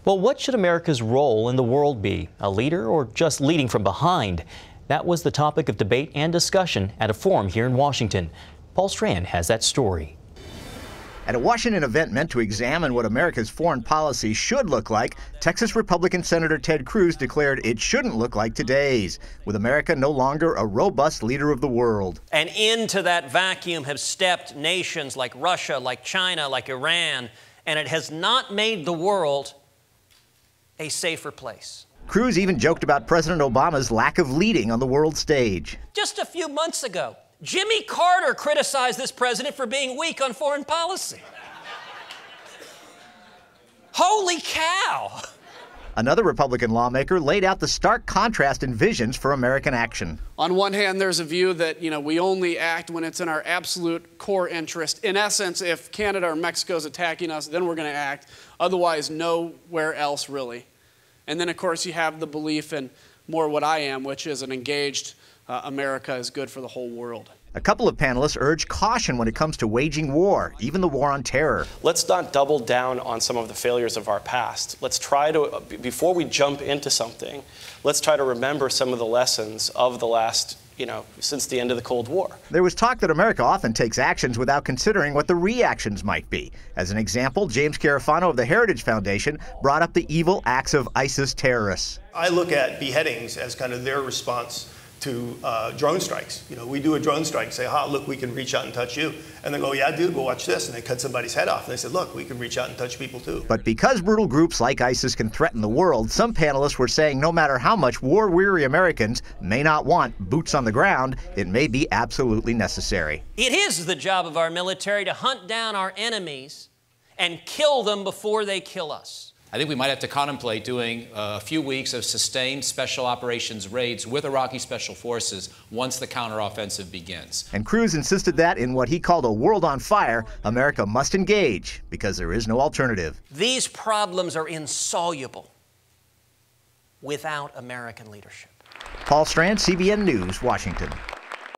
Well, what should America's role in the world be? A leader or just leading from behind? That was the topic of debate and discussion at a forum here in Washington. Paul Strand has that story. At a Washington event meant to examine what America's foreign policy should look like, Texas Republican Senator Ted Cruz declared it shouldn't look like today's, with America no longer a robust leader of the world. And into that vacuum have stepped nations like Russia, like China, like Iran, and it has not made the world a safer place. Cruz even joked about President Obama's lack of leading on the world stage. Just a few months ago, Jimmy Carter criticized this president for being weak on foreign policy. Holy cow! Another Republican lawmaker laid out the stark contrast in visions for American action. On one hand, there's a view that, we only act when it's in our absolute core interest. In essence, if Canada or Mexico is attacking us, then we're going to act. Otherwise, nowhere else, really. And then, of course, you have the belief in more what I am, which is an engaged America is good for the whole world. A couple of panelists urged caution when it comes to waging war, even the war on terror. Let's not double down on some of the failures of our past. Let's try to, before we jump into something, let's try to remember some of the lessons of the last, since the end of the Cold War. There was talk that America often takes actions without considering what the reactions might be. As an example, James Carafano of the Heritage Foundation brought up the evil acts of ISIS terrorists. I look at beheadings as kind of their response to drone strikes. We do a drone strike and say, look, we can reach out and touch you. And they go, yeah, dude, go watch this. And they cut somebody's head off. And they said, look, we can reach out and touch people too. But because brutal groups like ISIS can threaten the world, some panelists were saying no matter how much war-weary Americans may not want boots on the ground, it may be absolutely necessary. It is the job of our military to hunt down our enemies and kill them before they kill us. I think we might have to contemplate doing a few weeks of sustained special operations raids with Iraqi special forces once the counteroffensive begins. And Cruz insisted that in what he called a world on fire, America must engage because there is no alternative. These problems are insoluble without American leadership. Paul Strand, CBN News, Washington.